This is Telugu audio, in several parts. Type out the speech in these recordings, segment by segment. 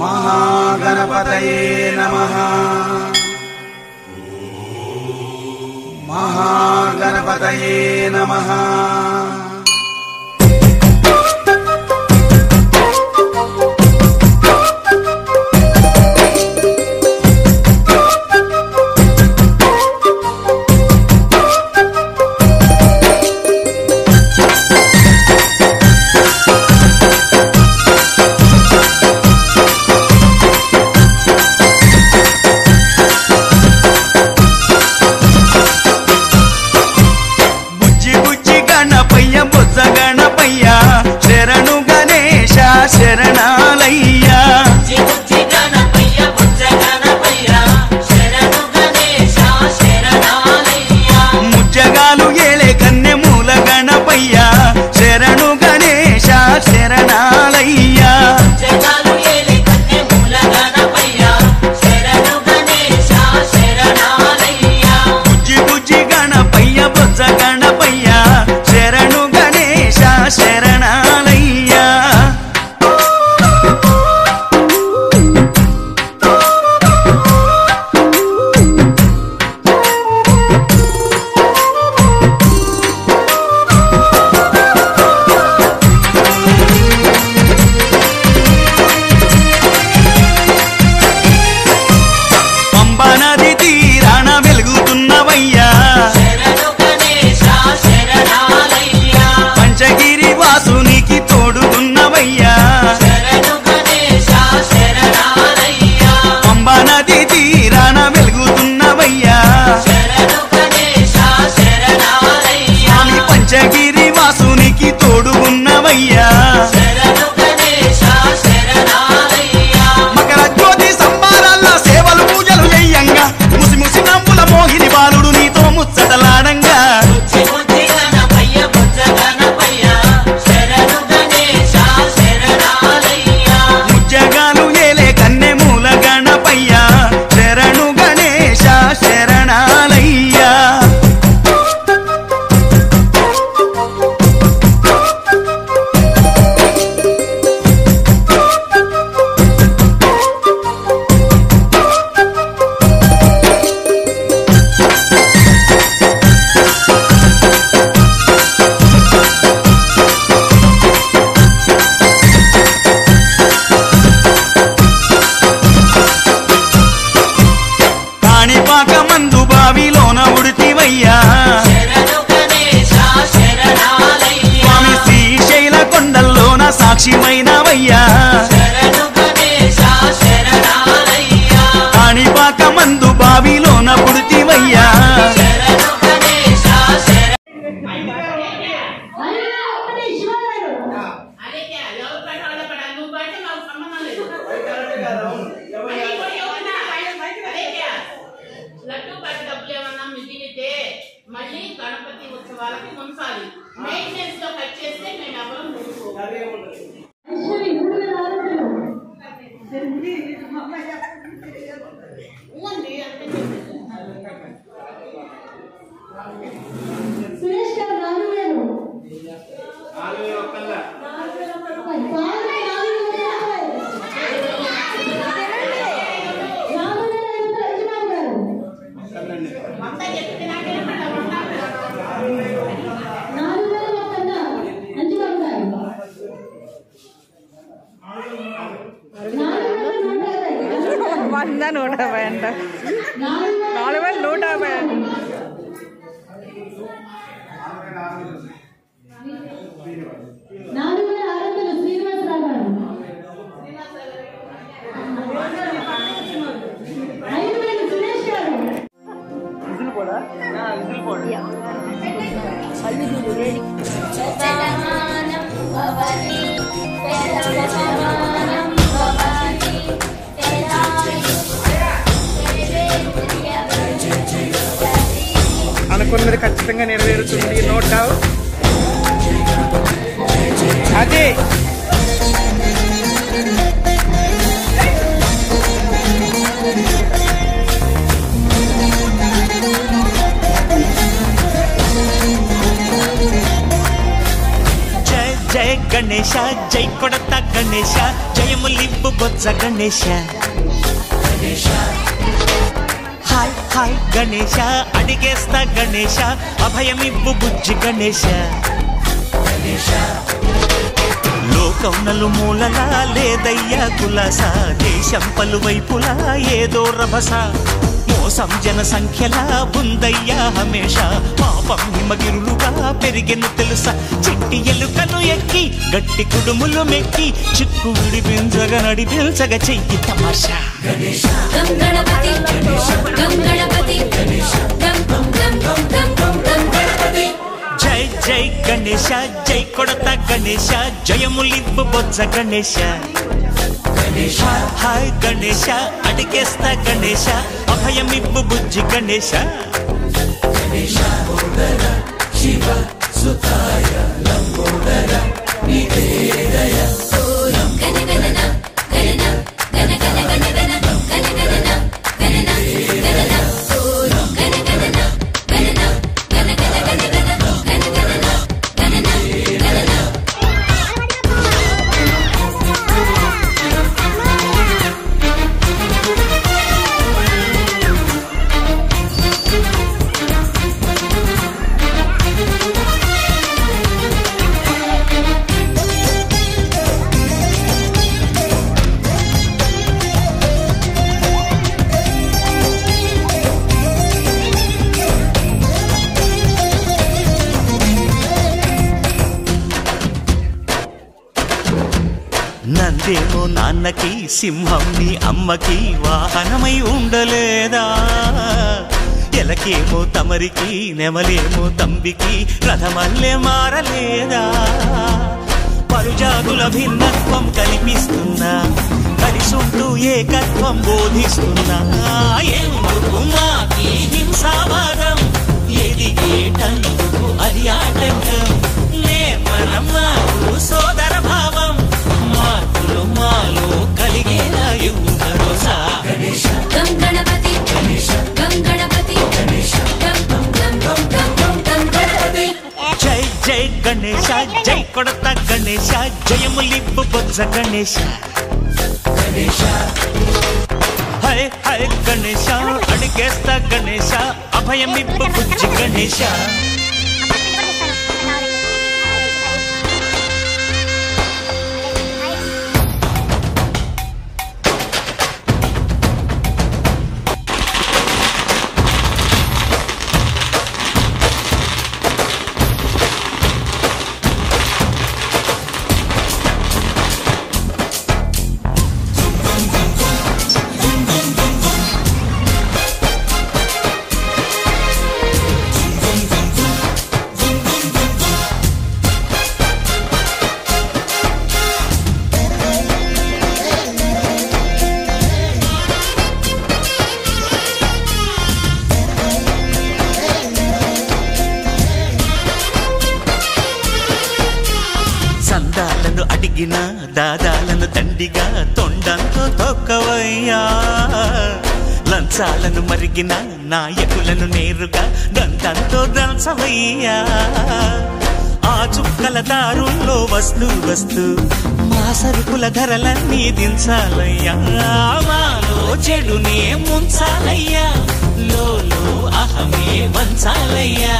महागणपतये नमः। महागणपतये नमः। సాక్షిమైనవయ్యా కాణిపాక మందు బావిలోన పుడితివయ్యా మళ్ళీ గణపతి ఉత్సవాలకి కొనసాగి మెయింటెనెన్స్ లో కట్ చేస్తే మేము ఎవరం సురేష్ గారు 4000 వంద 150 అంట 4150 శ్రీనివాసరావు గారు 5000 సురేష్ గారు అనుకున్నది ఖచ్చితంగా నెరవేరుతుంది. No doubt. అదే జయ జయ గణేಶ జై కొడత గణేశ జయములివ్వు బొజ్జ గణేశ హాయ్ హాయ్ గణేశ అడిగేస్తా గణేశ అభయమివ్వు బుజ్జి గణేశ లోకం నలుమూలలా లేదయ్యా కులాస దేశం పలువైపులా ఏదో రభస మోసం జన సంఖ్యలా ఉందయ్యా హమేష పాపం హిమగిరులుగా పెరిగెను తెలుసా చిట్టి ఎలుకను ఎక్కి గట్టి కుడుములు మెక్కి చిక్కు విడిపించగ నడిపించగ చెయ్యి తమాషా జై జై గణేశ జై కొడత గణేశ జయములివ్వు బొజ్జ గణేశ హాయ్ గణేశ అడిగేస్తా గణేశ అభయమివ్వు బుజ్జి గణేశ శివ సుతాయ లంబోదర నివేదయ నందేమో నాన్నకి సింహం నీ అమ్మకి వాహనమై ఉండలేదా ఎలకేమో తమరికి నెమలేమో తంబికి రథమల్లే మారలేదా పరుజాతుల భిన్నత్వం కల్పిస్తున్నా కలిసుంటూ ఏకత్వం బోధిస్తున్నా ఎందుకు మాకి హింసావాదం ఎదిగేటందుకు అది ఆటంకం నేర్పరం మాకు సోదర భావం మార్పులు మాలో కలిగేలా ఇవ్వు భరోసా గణపతి జై జై గణేశ జై కొడత గణేశ జయములివ్వు బొజ్జ గణేశ హై హై గణేశ అడిగేస్తా గణేశ అభయమివ్వు బుజ్జి గణేశ సందాలను అడిగిన దాదాలను దండిగా తొండంతో తొక్కవయ్యా లంచాలను మరిగిన నాయకులను నేరుగా దంతంతో దంచవయ్యా ఆ చుక్కల దారుల్లో వస్తూ వస్తూ మా సరుకుల ధరలన్నీ దించాలయ్యా మాలో చెడునే ముంచాలయ్యా లోలో అహమే వంచాలయ్యా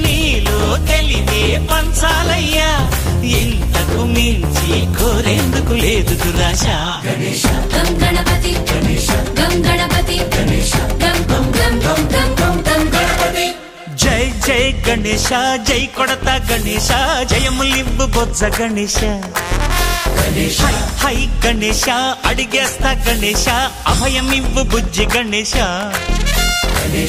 నీలో తెలివే పంచాలయ్యా ఇంతకు మించి కోరేందుకు లేదు దురాశ గణపతి జై జై గణేశ జై కొడత గణేశ జయములివ్వు బొజ్జ గణేశ హై గణేశ అడిగేస్తా గణేశ అభయమివ్వు బుజ్జి గణేశ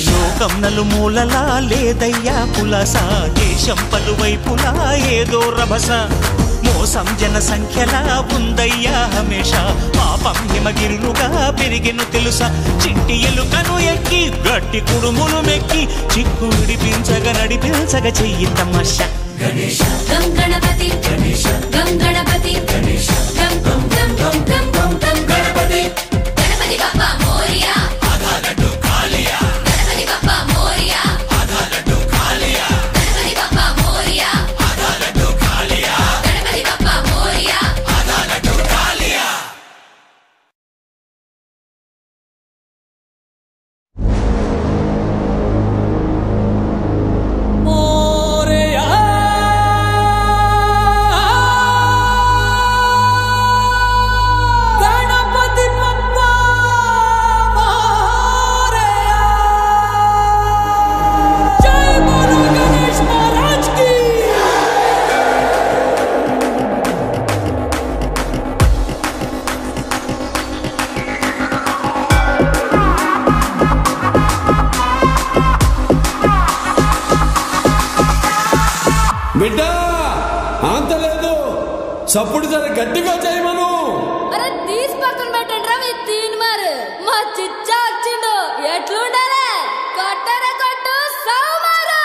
లోకం నలుమూలలా లేదయ్యా పులస దేశం పలువైపులా ఏదో రభస మోసం జన సంఖ్యలా ఉందయ్యా హమేష పాపం హిమగిరులుగా పెరిగెను తెలుసా చిట్టి ఎలుకను ఎక్కి గట్టి కుడుములు మెక్కి చిక్కు విడిపించగ నడిపించగ చెయ్యి తమాషా గణపతి గణపతి బాబా మోరియా గణపతి సప్పుడు జర గట్టిగా చేయమను. అరే తీసి పక్కన పెట్టండి రా మీ తీన్ మారు మా చిచ్చా వచ్చిండు ఎట్లుండాలి కొట్టరా కొట్టు సౌమారు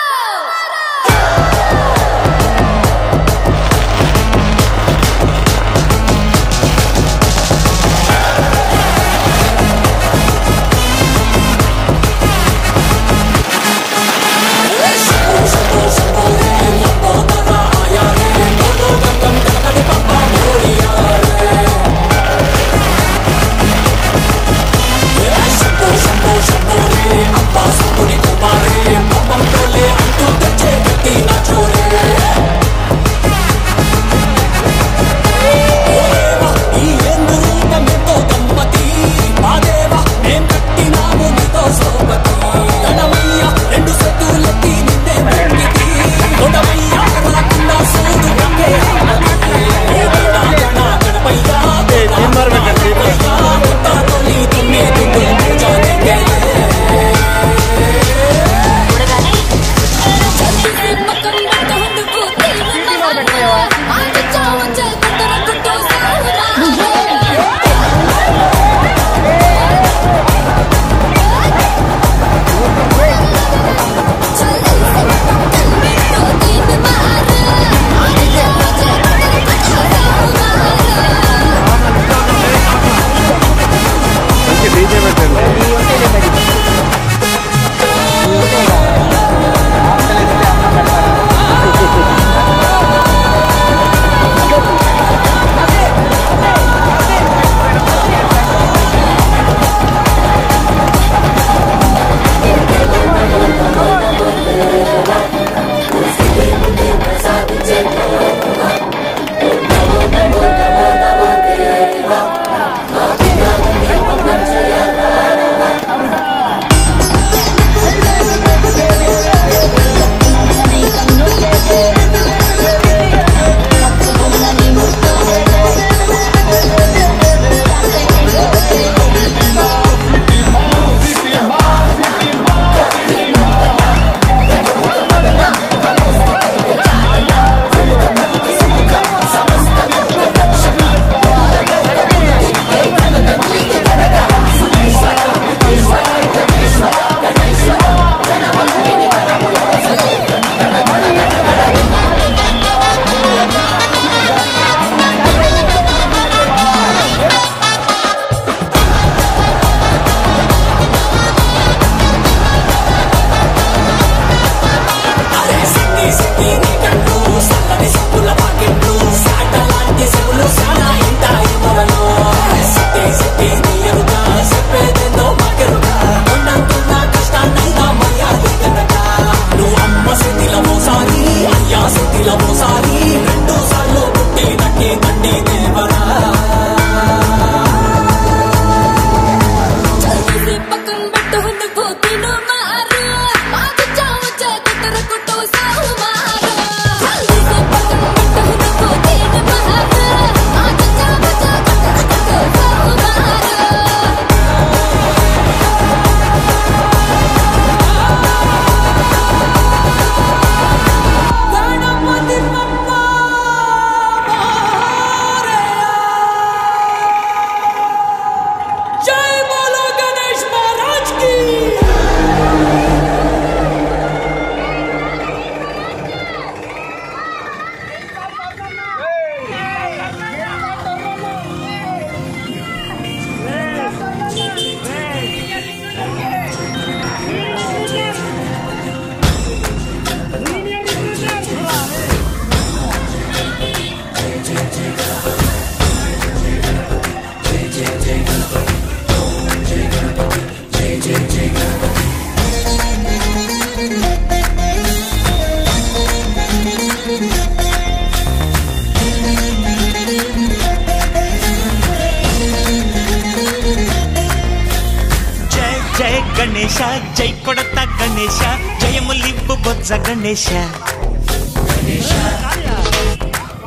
గణేశ జై కొడత గణేశ జయములివ్వు బొజ్జ గణేశ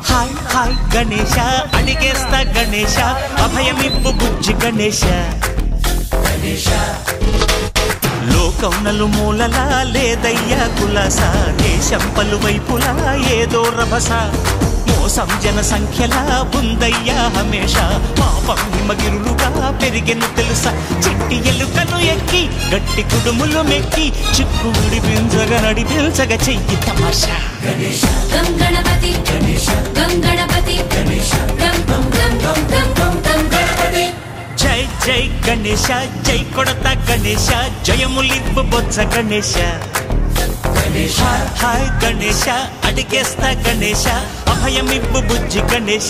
హాయ్ హాయ్ గణేశ అడిగేస్తా గణేశ అభయమివ్వు బుజ్జి గణేశ లోకం నలుమూలలా లేదయ్యా కులాస దేశం పలువైపులా ఏదో రభస మోసం జన సంఖ్యలా ఉందయ్యా హమేష పాపం హిమగిరులుగా పెరిగెను తెలుసా చిట్టి ఎలుకలు ఎక్కి గట్టి కుడుములు మెక్కి చిక్కు విడిపించగా నడిపించగా చెయ్యి తమాషా గం గణపతి గం గణపతి గం గం గం గం గం గం గం గణపతి జై జై గణేశ జై కొడత గణేశ జయములిబ్బు బొత్స గణేశ హాయ్ గణేశ అడిగేస్తా గణేశ అభయమిబ్బు బుజ్జి గణేశ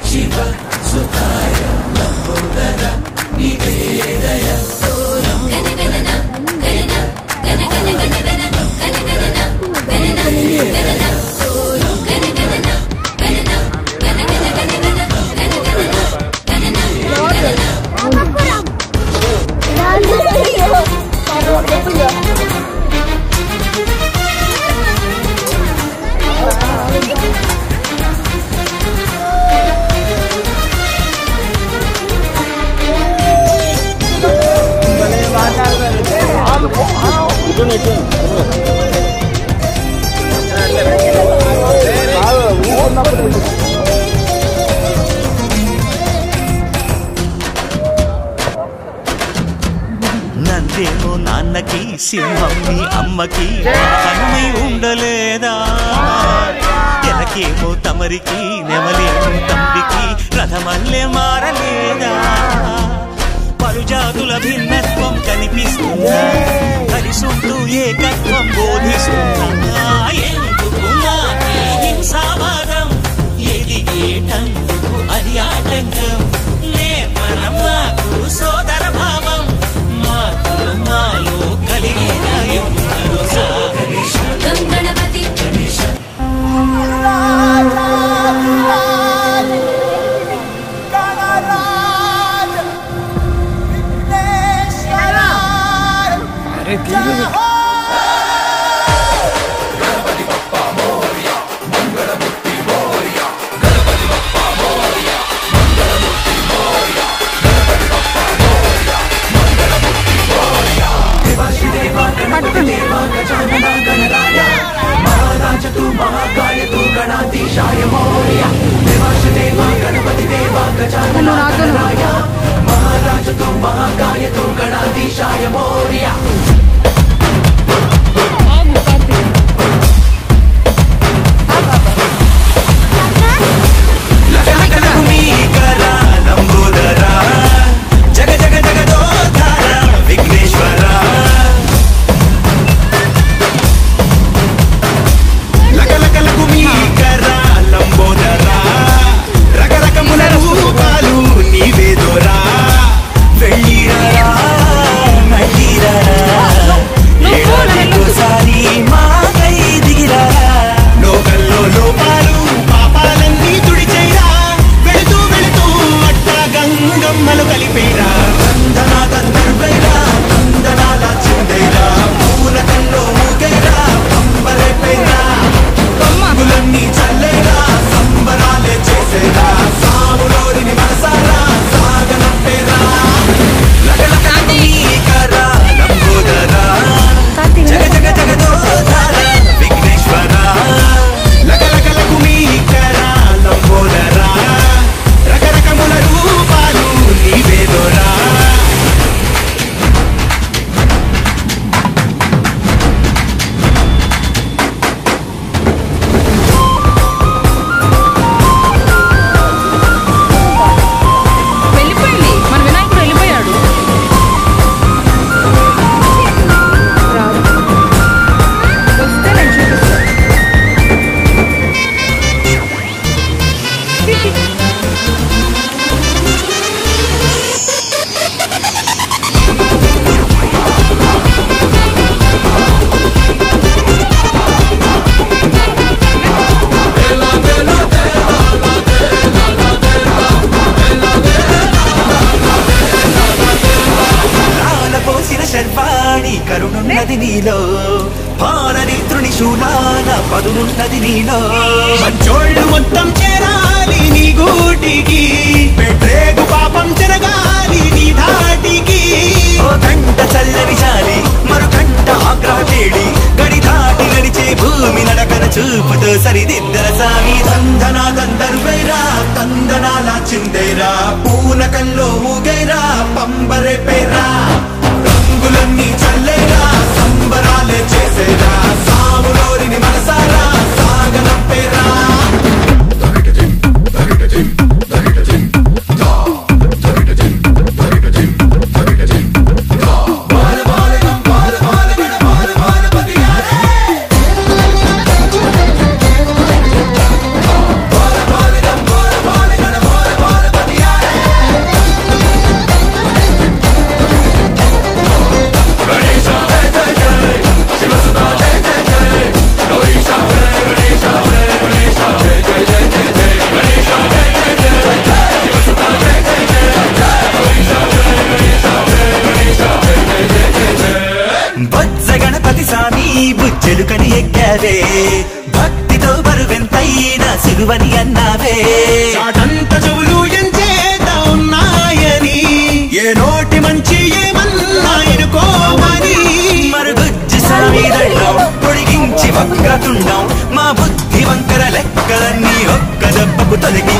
శివ సుతాయ లంబోదర నివేదయ నందేమో నాన్నకి సింహం మీ అమ్మకి అన్నై ఉండలేదా ఎలకేమో తమరికి నెమలేమో తంబికి రథమల్లే మారలేదా పలుజాతుల భిన్నత్వం కనిపిస్తుందా కలిసుంటూ ఏకత్వం బోధిస్తుందా ఎందుకున్నా హింసావాదం ఏది ఏటందుకు అది ఆటంకం నేర్పరం మాకు సోదర భావం మార్పులు మాలో కలిగేదా గం గణపతి కరుణున్నది నీలో పాలనిత్రుని శూలాన పదునున్నది నీలో మంచోళ్ళు మొత్తం చేరాలి నీ గూటికి పెట్టేగు పాపం చెరగాలి నీ ధాటికి ఓ గంట చల్లని చాలి మరో గంట ఆగ్రహ తేడి గడి దాటి నడిచే భూమి నడకన చూ చూపుతో సరిదిద్దర సామి తందనా తందరువైరా తందనాల చిందేరా పూనకంలో ఊగైరా పంబరే పేరా రంగులన్నీ చల్లేరా సంబరాలే చేసేరా సాములోరిని మనసారా సాగనం పేరా బుజ్జెలుకని ఎక్కావే భక్తితో బరువెంతైనా సిలువని అన్నావే చాటంత చెవులు ఎంచేత ఉన్నాయని ఏ నోటి మంచి ఏమన్నా ఎనుకోమని మరుగుజ్జు సామీదళ్ళం పొడిగించి ఒక్కతుండం మా బుద్ధి వంకర లెక్కలన్నీ ఒక్క దెబ్బకు తొలగి